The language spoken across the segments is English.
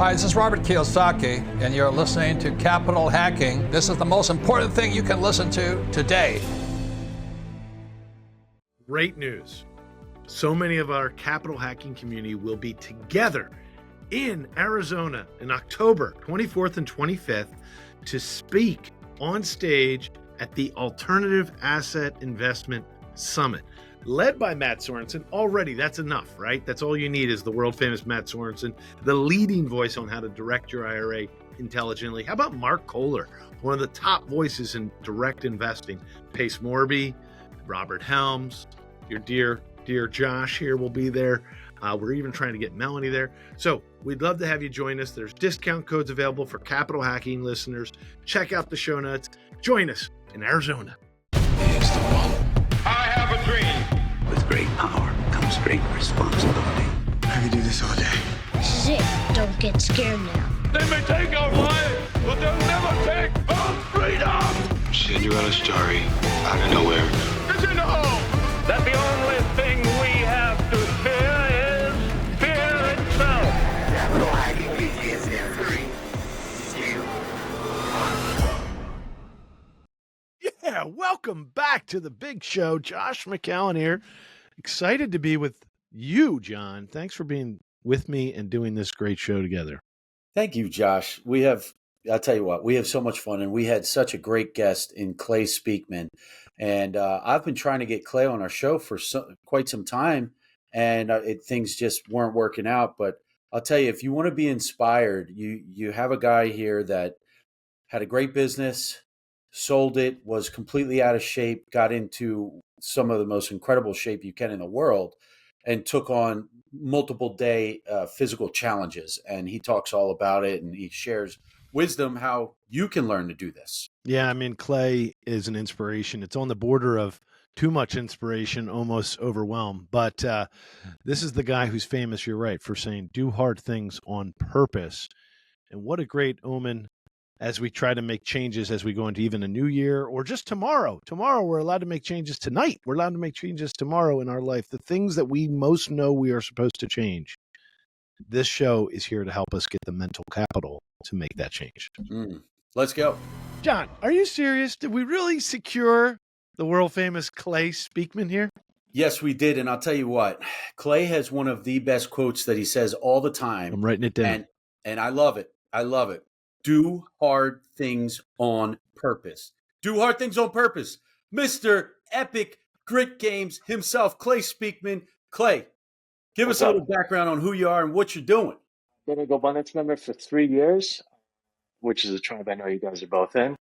Hi, this is Robert Kiyosaki, and you're listening to Capital Hacking. This is the most important thing you can listen to today. Great news. So many of our capital hacking community will be together in Arizona in October 24th and 25th to speak on stage at the Alternative Asset Investment Summit, led by Matt Sorensen. Already, that's enough, right? That's all you need is the world famous Matt Sorensen, the leading voice on how to direct your IRA intelligently. How about Mark Kohler, one of the top voices in direct investing? Pace Morby, Robert Helms, your dear Josh here will be there. We're even trying to get Melanie there. So we'd love to have you join us. There's discount codes available for capital hacking listeners. Check out the show notes. Join us in Arizona. Here's the one. I have a dream. With great power comes great responsibility. I could do this all day. This is it. Don't get scared now. They may take our lives, but they'll never take our freedom. Cinderella's story out of nowhere. It's in the hole. That the only thing we have to fear is fear itself. Capital hacking begins in 3, 2, 1. Yeah, welcome back to the big show. Josh McCown here. Excited to be with you, John. Thanks for being with me and doing this great show together. Thank you, Josh. I'll tell you what, we have so much fun, and we had such a great guest in Clay Speakman. And I've been trying to get Clay on our show for quite some time, and things just weren't working out. But I'll tell you, if you want to be inspired, you have a guy here that had a great business, sold it, was completely out of shape, got into some of the most incredible shape you can in the world, and took on multiple day physical challenges. And he talks all about it, and he shares wisdom how you can learn to do this. Yeah, I mean, Clay is an inspiration. It's on the border of too much inspiration, almost overwhelmed. But this is the guy who's famous, you're right, for saying do hard things on purpose. And what a great omen as we try to make changes as we go into even a new year or just tomorrow. Tomorrow, we're allowed to make changes tonight. We're allowed to make changes tomorrow in our life. The things that we most know we are supposed to change. This show is here to help us get the mental capital to make that change. Let's go. John, are you serious? Did we really secure the world famous Clay Speakman here? Yes, we did. And I'll tell you what, Clay has one of the best quotes that he says all the time. I'm writing it down. And I love it. I love it. Do hard things on purpose. Do hard things on purpose. Mr. Epic Grit Games himself, Clay Speakman. Clay, give us a little background on who you are and what you're doing. Been a GoBundance member for 3 years, which is a tribe I know you guys are both in.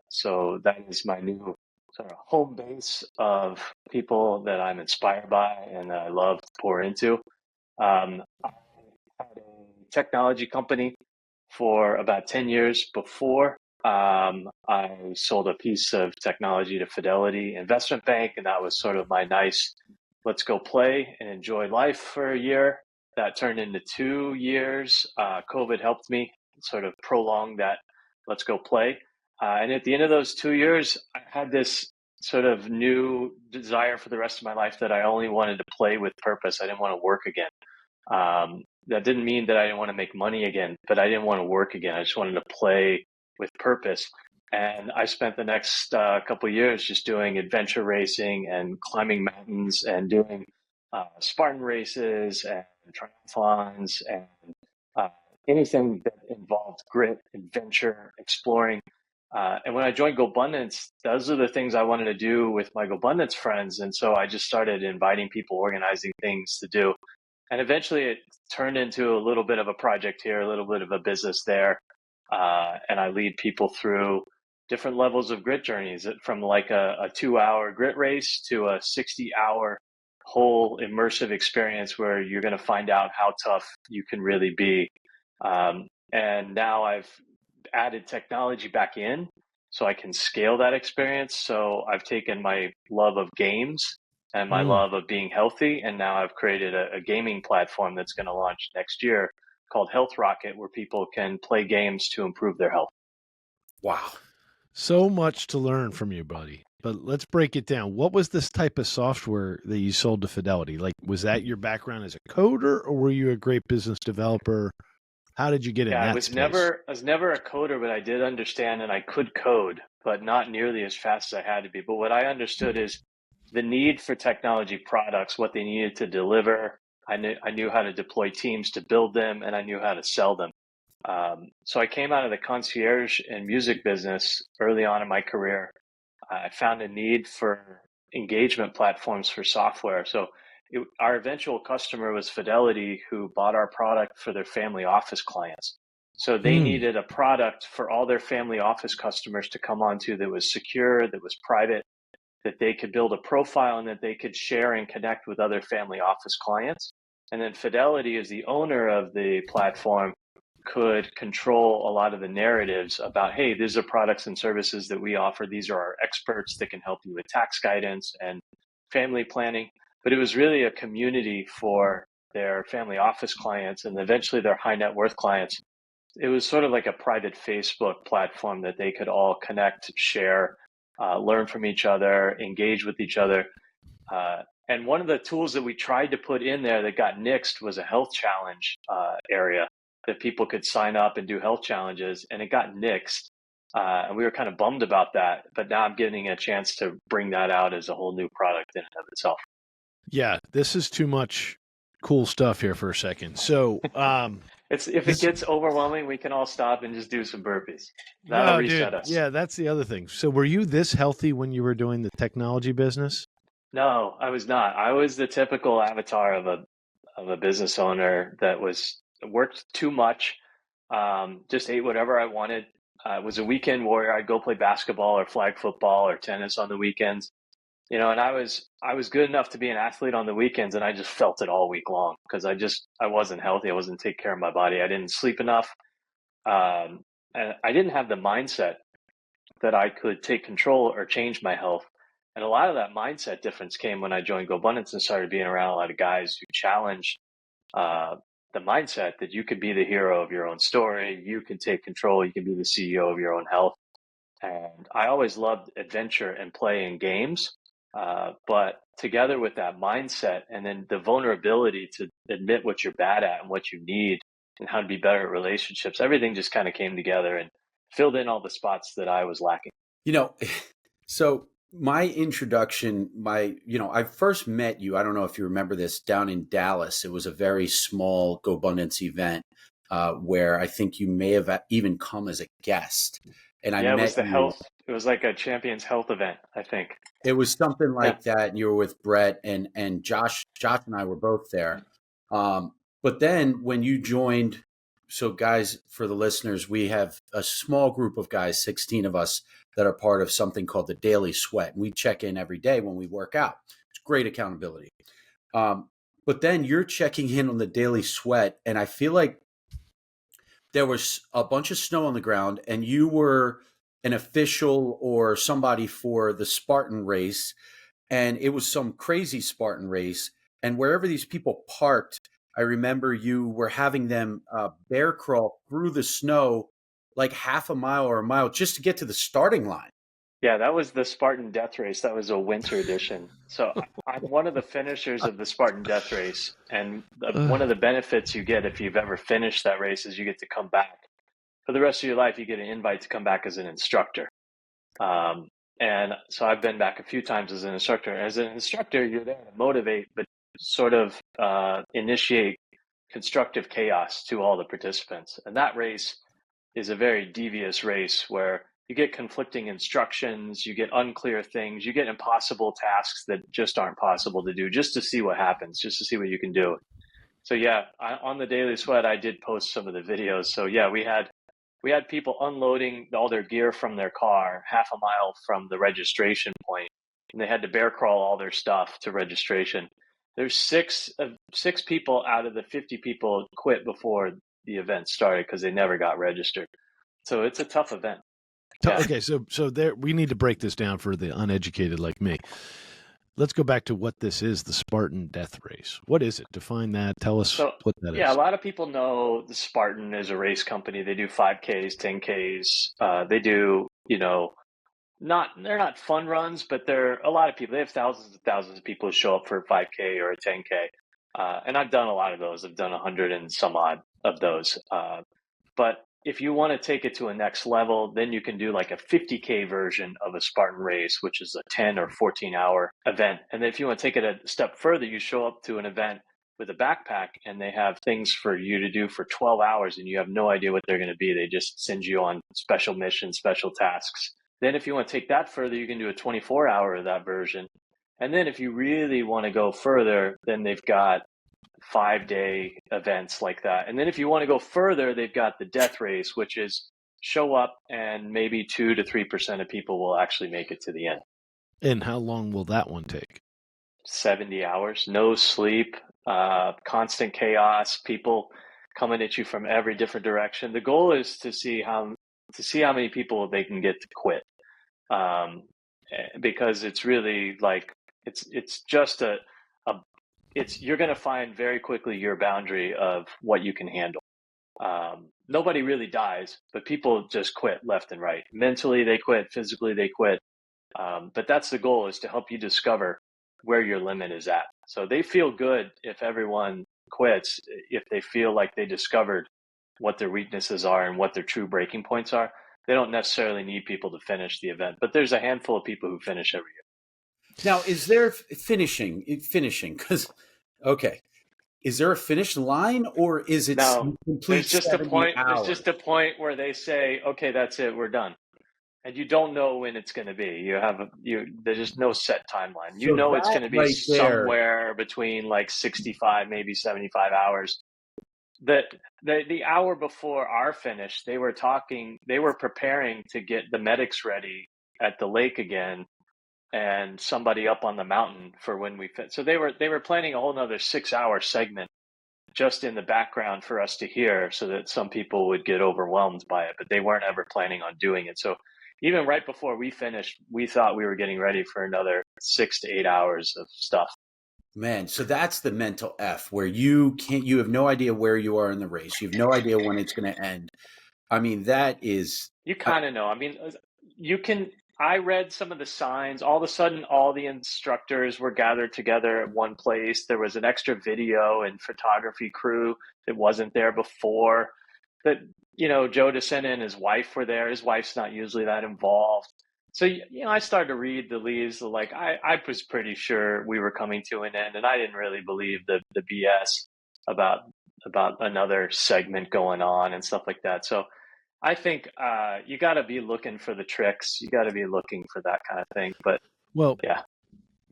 So that is my new sort of home base of people that I'm inspired by and that I love to pour into. I had a technology company for about 10 years before. I sold a piece of technology to Fidelity Investment Bank, and that was sort of my nice, let's go play and enjoy life for a year. That turned into 2 years. COVID helped me sort of prolong that let's go play. And at the end of those 2 years, I had this sort of new desire for the rest of my life that I only wanted to play with purpose. I didn't want to work again. That didn't mean that I didn't want to make money again, but I didn't want to work again. I just wanted to play with purpose. And I spent the next couple of years just doing adventure racing and climbing mountains and doing Spartan races and triathlons and anything that involved grit, adventure, exploring. And when I joined GoBundance, those are the things I wanted to do with my GoBundance friends. And so I just started inviting people, organizing things to do. And eventually it turned into a little bit of a project here, a little bit of a business there. And I lead people through different levels of grit journeys, from like a 2-hour grit race to a 60-hour whole immersive experience where you're going to find out how tough you can really be. And now I've added technology back in so I can scale that experience. So I've taken my love of games and my love of being healthy, and now I've created a gaming platform that's going to launch next year called Health Rocket, where people can play games to improve their health. Wow. So much to learn from you, buddy. But let's break it down. What was this type of software that you sold to Fidelity? Like, was that your background as a coder, or were you a great business developer? How did you get in Yeah, that space? I was never a coder, but I did understand and I could code, but not nearly as fast as I had to be. But what I understood is the need for technology products, what they needed to deliver. I knew how to deploy teams to build them, and I knew how to sell them. So I came out of the concierge and music business early on in my career. I found a need for engagement platforms for software. So our eventual customer was Fidelity, who bought our product for their family office clients. So they needed a product for all their family office customers to come onto that was secure, that was private, that they could build a profile and that they could share and connect with other family office clients. And then Fidelity, as the owner of the platform, could control a lot of the narratives about, hey, these are products and services that we offer. These are our experts that can help you with tax guidance and family planning. But it was really a community for their family office clients and eventually their high net worth clients. It was sort of like a private Facebook platform that they could all connect, share, learn from each other, engage with each other. And one of the tools that we tried to put in there that got nixed was a health challenge area that people could sign up and do health challenges, and it got nixed. And we were kind of bummed about that, but now I'm getting a chance to bring that out as a whole new product in and of itself. Yeah, this is too much cool stuff here for a second. So, if it gets overwhelming, we can all stop and just do some burpees. That'll reset us. Yeah, that's the other thing. So, were you this healthy when you were doing the technology business? No, I was not. I was the typical avatar of a business owner that worked too much, just ate whatever I wanted. I was a weekend warrior. I'd go play basketball or flag football or tennis on the weekends, and I was good enough to be an athlete on the weekends, and I just felt it all week long because I wasn't healthy. I wasn't taking care of my body. I didn't sleep enough, and I didn't have the mindset that I could take control or change my health. And a lot of that mindset difference came when I joined GoBundance and started being around a lot of guys who challenged the mindset that you could be the hero of your own story, you can take control, you can be the CEO of your own health. And I always loved adventure and play in games, but together with that mindset and then the vulnerability to admit what you're bad at and what you need and how to be better at relationships, everything just kind of came together and filled in all the spots that I was lacking. So my introduction, I first met you, I don't know if you remember this, down in Dallas. It was a very small GoBundance event where I think you may have even come as a guest. And I met it was the you. health. It was like a Champions Health event, I think. It was something like that. And you were with Brett and Josh. Josh and I were both there. But then when you joined, so guys, for the listeners, we have a small group of guys, 16 of us, that are part of something called the Daily Sweat. And we check in every day when we work out. It's great accountability. But then you're checking in on the Daily Sweat, and I feel like there was a bunch of snow on the ground, and you were an official or somebody for the Spartan race, and it was some crazy Spartan race. And wherever these people parked, I remember you were having them bear crawl through the snow like half a mile or a mile just to get to the starting line. Yeah, that was the Spartan Death Race. That was a winter edition. So I'm one of the finishers of the Spartan Death Race. And one of the benefits you get if you've ever finished that race is you get to come back. For the rest of your life, you get an invite to come back as an instructor. And so I've been back a few times as an instructor. As an instructor, you're there to motivate, but sort of initiate constructive chaos to all the participants. And that race is a very devious race where you get conflicting instructions, you get unclear things, you get impossible tasks that just aren't possible to do, just to see what happens, just to see what you can do. So yeah, on the Daily Sweat, I did post some of the videos. So yeah, we had people unloading all their gear from their car half a mile from the registration point, and they had to bear crawl all their stuff to registration. There's six people out of the 50 people quit before the event started because they never got registered. So it's a tough event. Yeah. Okay, so there we need to break this down for the uneducated like me. Let's go back to what this is, the Spartan Death Race. What is it? Define that. Tell us what that is. Yeah, a lot of people know the Spartan is a race company. They do 5Ks, 10Ks. They do, they're not fun runs, but they're a lot of people. They have thousands and thousands of people who show up for a 5K or a 10K. And I've done a lot of those. I've done 100 and some odd. of those. But if you want to take it to a next level, then you can do like a 50K version of a Spartan race, which is a 10 or 14 hour event. And then if you want to take it a step further, you show up to an event with a backpack and they have things for you to do for 12 hours and you have no idea what they're going to be. They just send you on special missions, special tasks. Then if you want to take that further, you can do a 24-hour of that version. And then if you really want to go further, then they've got 5-day events like that. And then if you want to go further, they've got the death race, which is show up and maybe 2 to 3% of people will actually make it to the end. And how long will that one take? 70 hours, no sleep, constant chaos, people coming at you from every different direction. The goal is to see how many people they can get to quit. Because it's really like, it's just you're going to find very quickly your boundary of what you can handle. Nobody really dies, but people just quit left and right. Mentally, they quit. Physically, they quit. But that's the goal, is to help you discover where your limit is at. So they feel good if everyone quits, if they feel like they discovered what their weaknesses are and what their true breaking points are. They don't necessarily need people to finish the event, but there's a handful of people who finish every year. Now, is there finishing? Because, okay, is there a finish line, or is it complete? There's just a point. Hours? There's just a point where they say, "Okay, that's it, we're done," and you don't know when it's going to be. There's just no set timeline. You know it's going to be somewhere between like 65, maybe 75 hours. The hour before our finish, they were preparing to get the medics ready at the lake again, and somebody up on the mountain for when we fit. So they were planning a whole nother 6-hour segment just in the background for us to hear, so that some people would get overwhelmed by it, but they weren't ever planning on doing it. So even right before we finished, we thought we were getting ready for another 6 to 8 hours of stuff. Man, so that's the mental F, where you have no idea where you are in the race. You have no idea when it's going to end. I mean, that is... You kind of know. I mean, I read some of the signs. All of a sudden, all the instructors were gathered together at one place. There was an extra video and photography crew that wasn't there before. That, Joe DeSena and his wife were there. His wife's not usually that involved. So, I started to read the leaves. Like, I was pretty sure we were coming to an end, and I didn't really believe the BS about another segment going on and stuff like that. So I think you got to be looking for the tricks. You got to be looking for that kind of thing. But, yeah.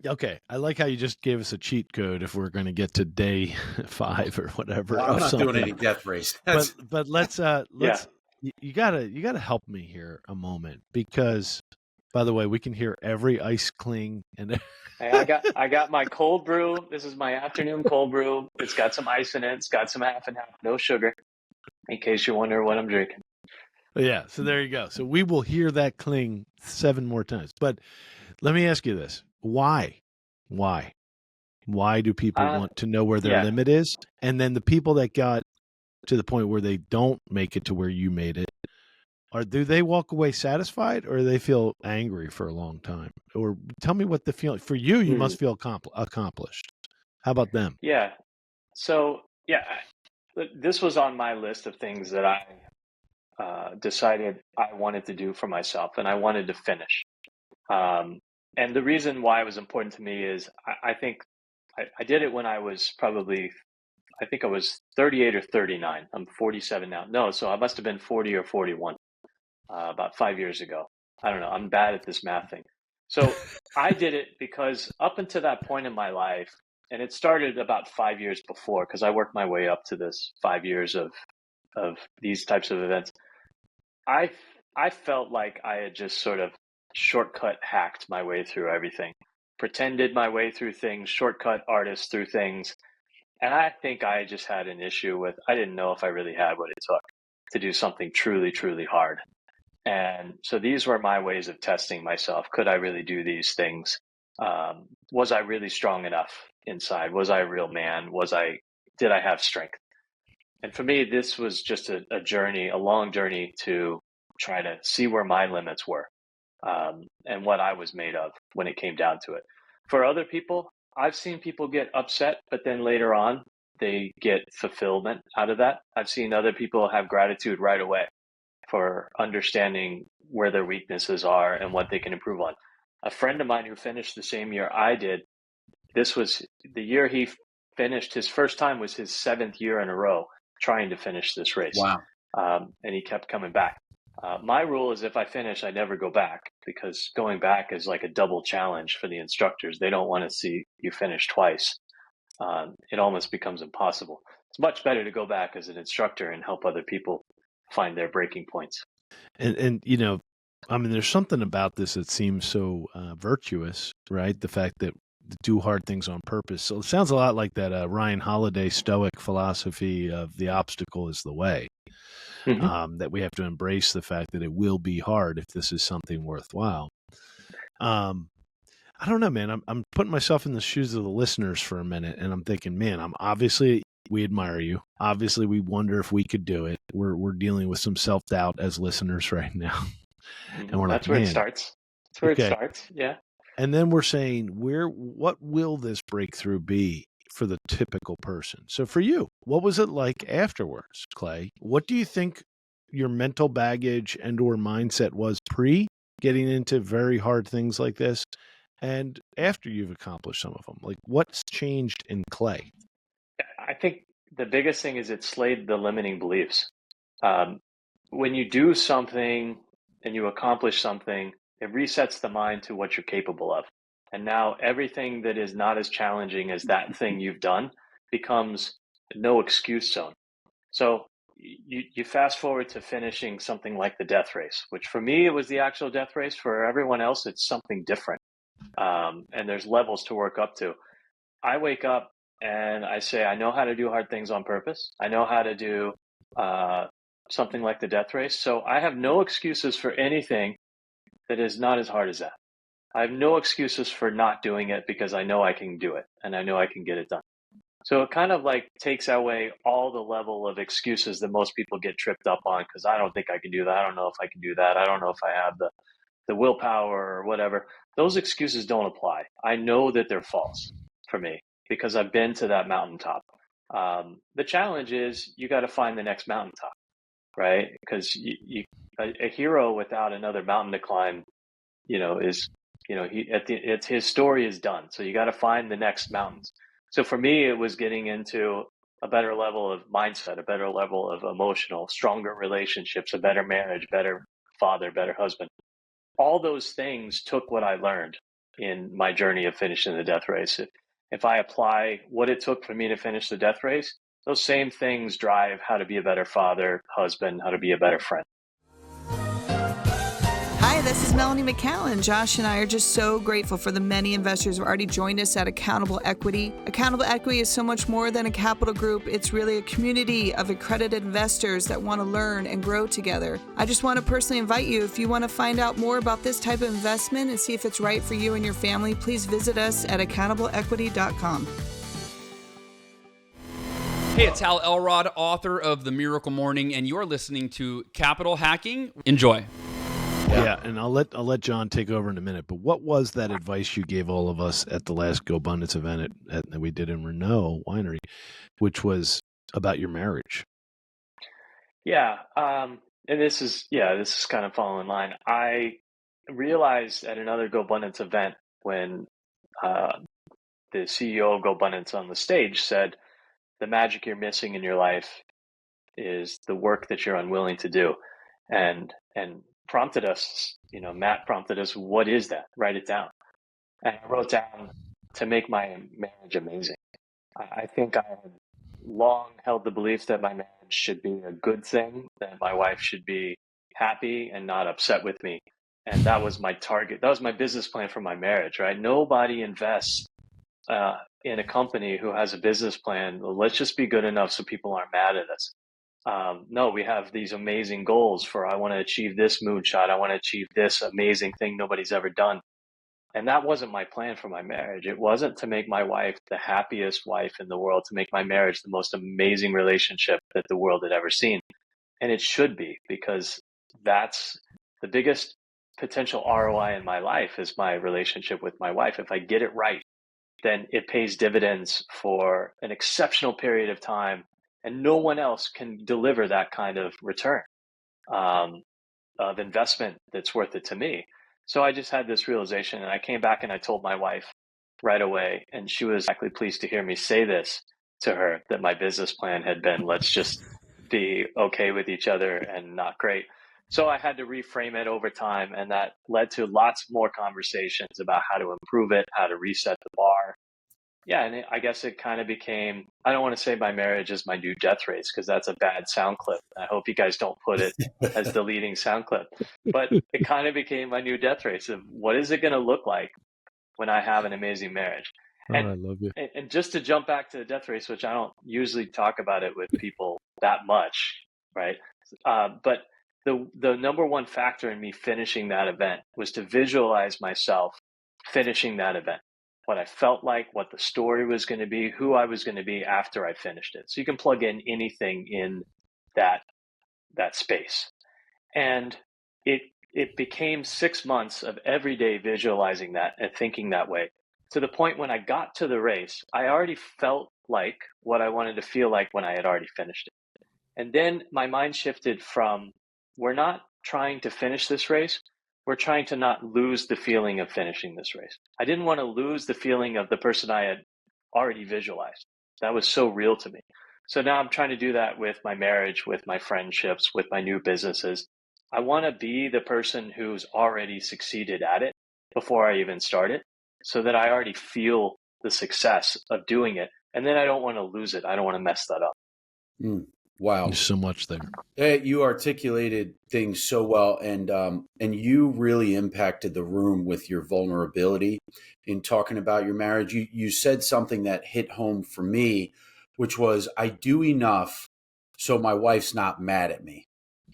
Okay, I like how you just gave us a cheat code if we're going to get to day 5 or whatever. Well, I'm not doing any death race. But let's you gotta help me here a moment, because, by the way, we can hear every ice cling and. Hey, I got my cold brew. This is my afternoon cold brew. It's got some ice in it. It's got some half and half, no sugar, in case you wonder what I'm drinking. Yeah, so there you go. So we will hear that cling 7 more times. But let me ask you this. Why do people want to know where their limit is? And then the people that got to the point where they don't make it to where you made it, do they walk away satisfied, or do they feel angry for a long time? Or tell me what the feeling for you. You must feel accomplished. How about them? Yeah. So this was on my list of things that I decided I wanted to do for myself, and I wanted to finish. And the reason why it was important to me is I think I did it when I was probably, I think I was 38 or 39. I'm 47 now. No, so I must have been 40 or 41 about 5 years ago. I don't know. I'm bad at this math thing. So I did it because up until that point in my life, and it started about 5 years before, because I worked my way up to this 5 years of these types of events. I felt like I had just sort of shortcut hacked my way through everything, pretended my way through things, shortcut artist through things. And I think I just had an issue with, I didn't know if I really had what it took to do something truly, truly hard. And so these were my ways of testing myself. Could I really do these things? Was I really strong enough inside? Was I a real man? Did I have strength? And for me, this was just a journey, a long journey to try to see where my limits were. And what I was made of when it came down to it. For other people, I've seen people get upset, but then later on, they get fulfillment out of that. I've seen other people have gratitude right away for understanding where their weaknesses are and what they can improve on. A friend of mine who finished the same year I did, this was the year he finished. His first time was his 7th year in a row trying to finish this race. Wow. And he kept coming back. My rule is if I finish, I never go back, because going back is like a double challenge for the instructors. They don't want to see you finish twice. It almost becomes impossible. It's much better to go back as an instructor and help other people find their breaking points. And you know, I mean, there's something about this that seems so virtuous, right? The fact that do hard things on purpose. So it sounds a lot like that Ryan Holiday Stoic philosophy of the obstacle is the way. That we have to embrace the fact that it will be hard if this is something worthwhile. I don't know, man. I'm putting myself in the shoes of the listeners for a minute, and I'm thinking, man, obviously we admire you. Obviously, we wonder if we could do it. We're dealing with some self-doubt as listeners right now, and we're That's like, where man, it starts. That's where it starts. Yeah. And then we're saying, what will this breakthrough be for the typical person? So for you, what was it like afterwards, Clay? What do you think your mental baggage and or mindset was pre getting into very hard things like this, and after you've accomplished some of them? Like, what's changed in Clay? I think the biggest thing is it slayed the limiting beliefs. When you do something and you accomplish something, it resets the mind to what you're capable of. And now everything that is not as challenging as that thing you've done becomes no excuse zone. So you fast forward to finishing something like the death race, which for me, it was the actual death race. For everyone else, it's something different. And there's levels to work up to. I wake up and I say, I know how to do hard things on purpose. I know how to do something like the death race. So I have no excuses for anything that is not as hard as that. I have no excuses for not doing it, because I know I can do it and I know I can get it done. So it kind of like takes away all the level of excuses that most people get tripped up on, because I don't think I can do that. I don't know if I can do that. I don't know if I have the willpower or whatever. Those excuses don't apply. I know that they're false for me, because I've been to that mountaintop. The challenge is you got to find the next mountaintop, right? Because a hero without another mountain to climb, his story is done. So you got to find the next mountains. So for me, it was getting into a better level of mindset, a better level of emotional, stronger relationships, a better marriage, better father, better husband. All those things took what I learned in my journey of finishing the death race. If I apply what it took for me to finish the death race, those same things drive how to be a better father, husband, how to be a better friend. Hi, this is Melanie McCallan. Josh and I are just so grateful for the many investors who have already joined us at Accountable Equity. Accountable Equity is so much more than a capital group. It's really a community of accredited investors that want to learn and grow together. I just want to personally invite you, if you want to find out more about this type of investment and see if it's right for you and your family, please visit us at accountableequity.com. Hey, it's Hal Elrod, author of The Miracle Morning, and you're listening to Capital Hacking. Enjoy. Yeah, and I'll let John take over in a minute. But what was that advice you gave all of us at the last GoBundance event that we did in Renault Winery, which was about your marriage? Yeah, and this is kind of following in line. I realized at another GoBundance event when the CEO of GoBundance on the stage said, the magic you're missing in your life is the work that you're unwilling to do. And prompted us, Matt prompted us, what is that? Write it down. And I wrote down, to make my marriage amazing. I think I had long held the belief that my marriage should be a good thing, that my wife should be happy and not upset with me. And that was my target. That was my business plan for my marriage, right? Nobody invests in a company who has a business plan. Well, let's just be good enough so people aren't mad at us. No, we have these amazing goals for, I want to achieve this moonshot. I want to achieve this amazing thing nobody's ever done. And that wasn't my plan for my marriage. It wasn't to make my wife the happiest wife in the world, to make my marriage the most amazing relationship that the world had ever seen. And it should be, because that's the biggest potential ROI in my life, is my relationship with my wife. If I get it right, then it pays dividends for an exceptional period of time, and no one else can deliver that kind of return of investment that's worth it to me. So I just had this realization, and I came back and I told my wife right away, and she was actually pleased to hear me say this to her, that my business plan had been, let's just be okay with each other and not great. So I had to reframe it over time, and that led to lots more conversations about how to improve it, how to reset the bar. Yeah, and I guess it kind of became, I don't want to say my marriage is my new death race, because that's a bad sound clip. I hope you guys don't put it as the leading sound clip. But it kind of became my new death race of what is it going to look like when I have an amazing marriage. Oh, And, I love you. and just to jump back to the death race, which I don't usually talk about it with people that much, right? But the number one factor in me finishing that event was to visualize myself finishing that event, what I felt like, what the story was going to be, who I was going to be after I finished it. So you can plug in anything in that space. And it became 6 months of every day visualizing that and thinking that way, to the point when I got to the race, I already felt like what I wanted to feel like when I had already finished it. And then my mind shifted from, we're not trying to finish this race, we're trying to not lose the feeling of finishing this race. I didn't want to lose the feeling of the person I had already visualized. That was so real to me. So now I'm trying to do that with my marriage, with my friendships, with my new businesses. I want to be the person who's already succeeded at it before I even start it, so that I already feel the success of doing it. And then I don't want to lose it. I don't want to mess that up. Wow. There's so much there. You articulated things so well, and you really impacted the room with your vulnerability in talking about your marriage. You said something that hit home for me, which was, I do enough so my wife's not mad at me.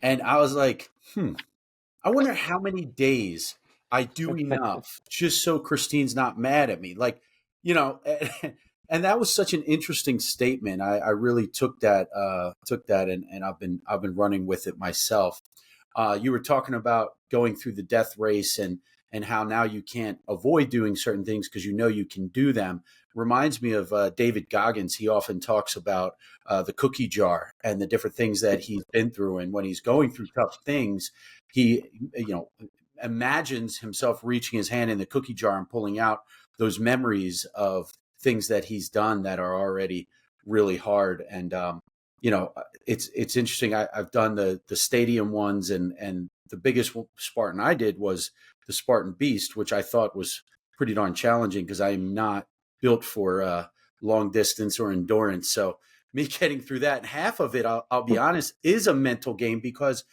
And I was like, I wonder how many days I do enough just so Christine's not mad at me. Like, you know, and that was such an interesting statement. I really took that and I've been running with it myself. You were talking about going through the death race and how now you can't avoid doing certain things because you know you can do them. Reminds me of David Goggins. He often talks about the cookie jar and the different things that he's been through. And when he's going through tough things, he, imagines himself reaching his hand in the cookie jar and pulling out those memories of things that he's done that are already really hard. And, it's interesting. I've done the stadium ones, and the biggest Spartan I did was the Spartan Beast, which I thought was pretty darn challenging because I'm not built for long distance or endurance. So me getting through that, and half of it, I'll be honest, is a mental game, because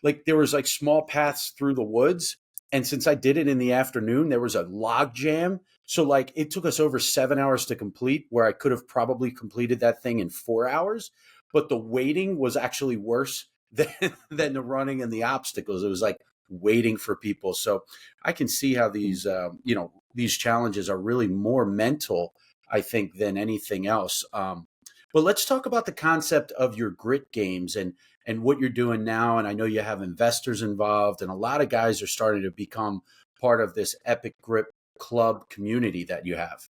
like there was like small paths through the woods. And since I did it in the afternoon, there was a log jam. So like it took us over 7 hours to complete, where I could have probably completed that thing in 4 hours. But the waiting was actually worse than the running and the obstacles. It was like waiting for people. So I can see how these challenges are really more mental, I think, than anything else. But let's talk about the concept of your grit games and what you're doing now. And I know you have investors involved, and a lot of guys are starting to become part of this Epic Grip Club community that you have.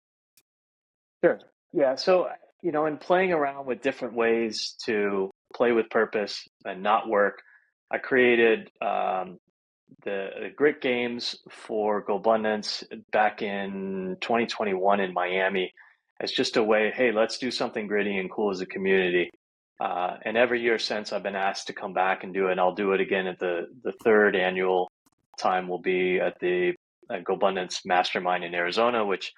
Sure. Yeah. So, in playing around with different ways to play with purpose and not work, I created the grit games for GoBundance back in 2021 in Miami as just a way, hey, let's do something gritty and cool as a community. And every year since, I've been asked to come back and do it. And I'll do it again at the third annual time. Will be at the GoBundance Mastermind in Arizona, which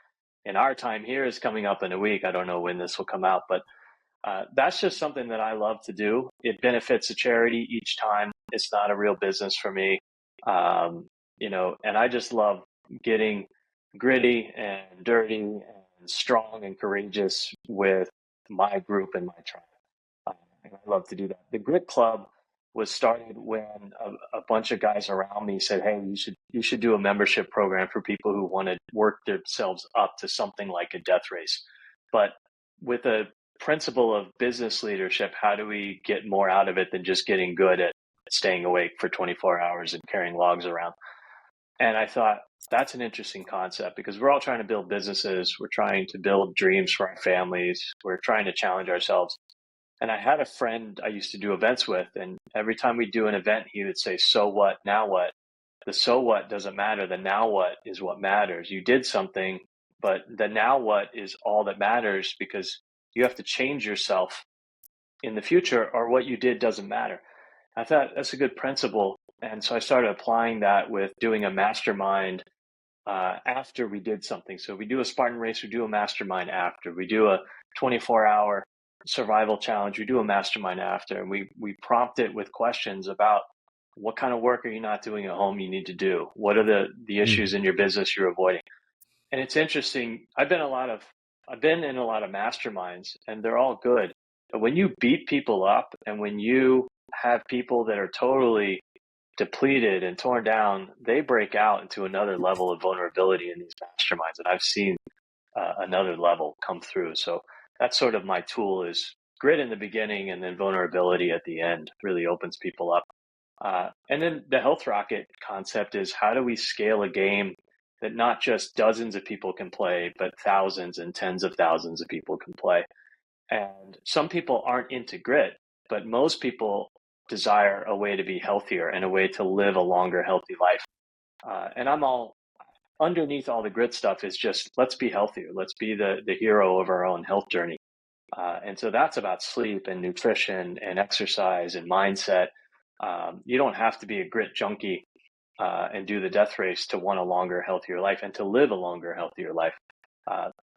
in our time here is coming up in a week. I don't know when this will come out, but that's just something that I love to do. It benefits a charity each time. It's not a real business for me, and I just love getting gritty and dirty and strong and courageous with my group and my tribe. I love to do that. The Grit Club was started when a bunch of guys around me said, hey, you should do a membership program for people who want to work themselves up to something like a death race. But with a principle of business leadership, how do we get more out of it than just getting good at staying awake for 24 hours and carrying logs around? And I thought, that's an interesting concept because we're all trying to build businesses. We're trying to build dreams for our families. We're trying to challenge ourselves. And I had a friend I used to do events with, and every time we do an event, he would say, so what, now what? The so what doesn't matter. The now what is what matters. You did something, but the now what is all that matters because you have to change yourself in the future or what you did doesn't matter. I thought that's a good principle. And so I started applying that with doing a mastermind after we did something. So we do a Spartan race, we do a mastermind after. We do a 24-hour survival challenge, we do a mastermind after. And we prompt it with questions about what kind of work are you not doing at home you need to do? What are the issues in your business you're avoiding? And it's interesting. I've been in a lot of masterminds and they're all good. But when you beat people up and when you have people that are totally depleted and torn down, they break out into another level of vulnerability in these masterminds. And I've seen another level come through. So that's sort of my tool is grit in the beginning and then vulnerability at the end really opens people up. And then the health rocket concept is how do we scale a game that not just dozens of people can play, but thousands and tens of thousands of people can play. And some people aren't into grit, but most people desire a way to be healthier and a way to live a longer, healthy life. And I'm all underneath all the grit stuff is just let's be healthier. Let's be the hero of our own health journey. And so that's about sleep and nutrition and exercise and mindset. You don't have to be a grit junkie and do the death race to want a longer, healthier life and to live a longer, healthier life.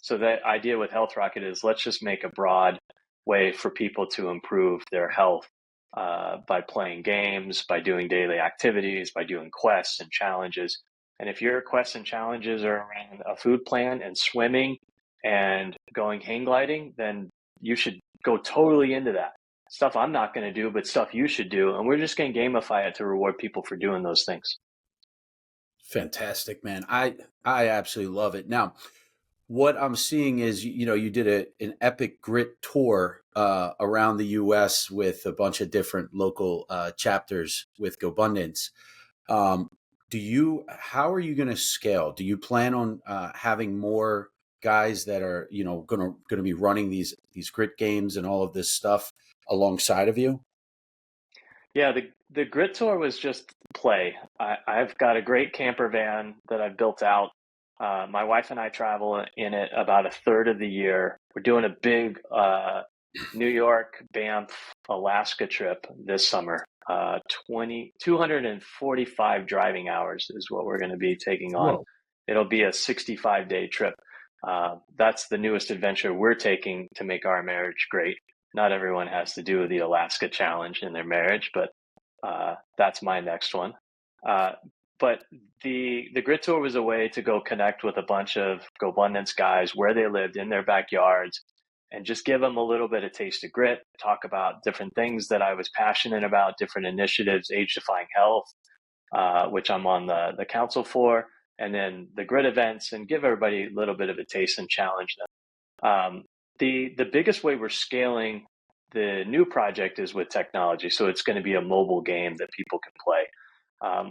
So the idea with Health Rocket is let's just make a broad way for people to improve their health by playing games, by doing daily activities, by doing quests and challenges. And if your quests and challenges are around a food plan and swimming and going hang gliding, then you should go totally into that. Stuff I'm not going to do, but stuff you should do. And we're just going to gamify it to reward people for doing those things. Fantastic, man. I absolutely love it. Now, what I'm seeing is, you did an epic grit tour around the U.S. with a bunch of different local chapters with GoBundance. How are you going to scale? Do you plan on having more guys that are, going to be running these grit games and all of this stuff alongside of you? Yeah, the grit tour was just play. I've got a great camper van that I've built out. My wife and I travel in it about a third of the year. We're doing a big New York, Banff, Alaska trip this summer. 245 driving hours is what we're going to be taking on. Whoa. It'll be a 65-day trip. That's the newest adventure we're taking to make our marriage great. Not everyone has to do the Alaska challenge in their marriage, but that's my next one. But the grit tour was a way to go connect with a bunch of GoBundance guys where they lived in their backyards and just give them a little bit of taste of grit, talk about different things that I was passionate about, different initiatives, age-defying health, which I'm on the council for, and then the grit events, and give everybody a little bit of a taste and challenge them. The biggest way we're scaling the new project is with technology. So it's going to be a mobile game that people can play.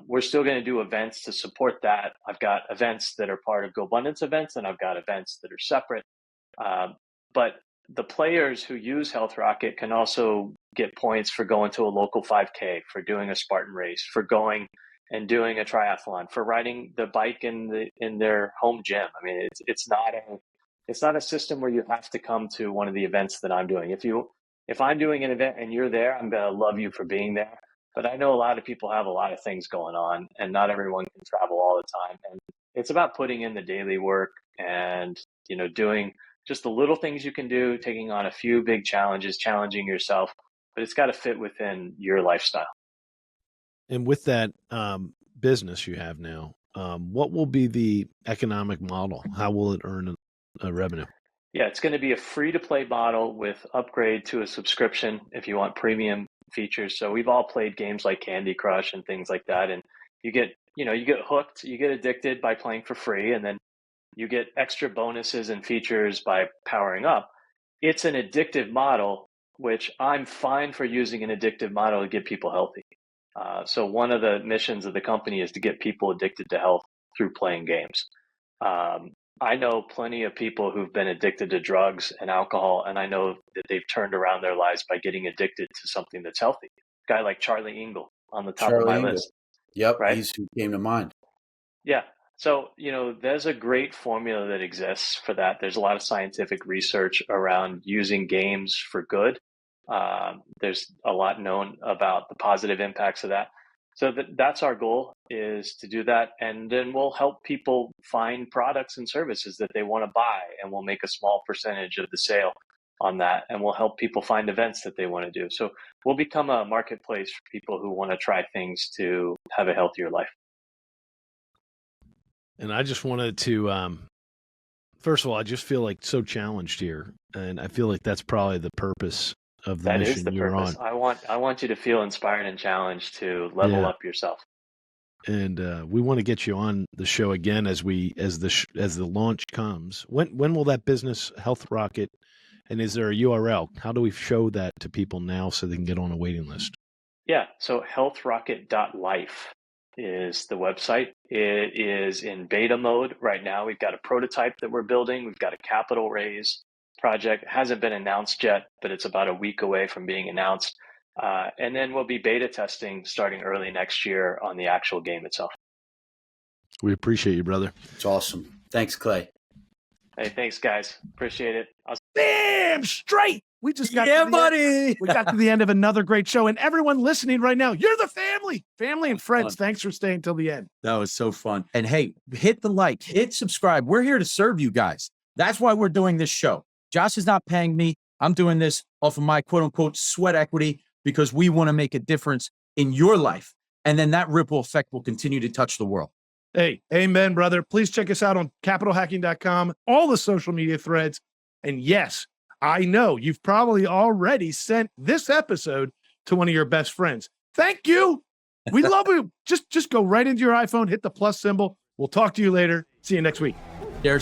We're still going to do events to support that. I've got events that are part of GoBundance events, and I've got events that are separate. But the players who use Health Rocket can also get points for going to a local 5K, for doing a Spartan race, for going and doing a triathlon, for riding the bike in their home gym. I mean, it's not a system where you have to come to one of the events that I'm doing. If I'm doing an event and you're there, I'm going to love you for being there. But I know a lot of people have a lot of things going on and not everyone can travel all the time. And it's about putting in the daily work and, doing just the little things you can do, taking on a few big challenges, challenging yourself, but it's got to fit within your lifestyle. And with that business you have now, what will be the economic model? How will it earn a revenue? Yeah, it's going to be a free-to-play model with upgrade to a subscription if you want premium features. So we've all played games like Candy Crush and things like that, and you get hooked, you get addicted by playing for free, and then you get extra bonuses and features by powering up. It's an addictive model, which I'm fine for using an addictive model to get people healthy. So one of the missions of the company is to get people addicted to health through playing games. I know plenty of people who've been addicted to drugs and alcohol, and I know that they've turned around their lives by getting addicted to something that's healthy. A guy like Charlie Engle on the top of my list. Yep, right? he's who came to mind. Yeah. So, there's a great formula that exists for that. There's a lot of scientific research around using games for good. There's a lot known about the positive impacts of that. So that's our goal, is to do that. And then we'll help people find products and services that they want to buy. And we'll make a small percentage of the sale on that. And we'll help people find events that they want to do. So we'll become a marketplace for people who want to try things to have a healthier life. And I just wanted to, first of all, I just feel like so challenged here. And I feel like that's probably the purpose of the mission you're on. I want you to feel inspired and challenged to level up yourself. And we want to get you on the show again as the launch comes. When will that business, Health Rocket, and is there a URL? How do we show that to people now so they can get on a waiting list? Yeah, so healthrocket.life is the website. It is in beta mode right now. We've got a prototype that we're building. We've got a capital raise project. It hasn't been announced yet, but it's about a week away from being announced. And then we'll be beta testing starting early next year on the actual game itself. We appreciate you, brother. It's awesome. Thanks, Clay. Hey, thanks, guys. Appreciate it. Damn straight. We just got buddy. We got to the end of another great show. And everyone listening right now, you're the family and friends. Thanks for staying till the end. That was so fun. And hey, hit the like, hit subscribe. We're here to serve you guys. That's why we're doing this show. Josh is not paying me. I'm doing this off of my quote unquote sweat equity because we want to make a difference in your life. And then that ripple effect will continue to touch the world. Hey, amen, brother. Please check us out on capitalhacking.com, all the social media threads. And yes, I know you've probably already sent this episode to one of your best friends. Thank you. We love you. Just go right into your iPhone, hit the plus symbol. We'll talk to you later. See you next week. Share.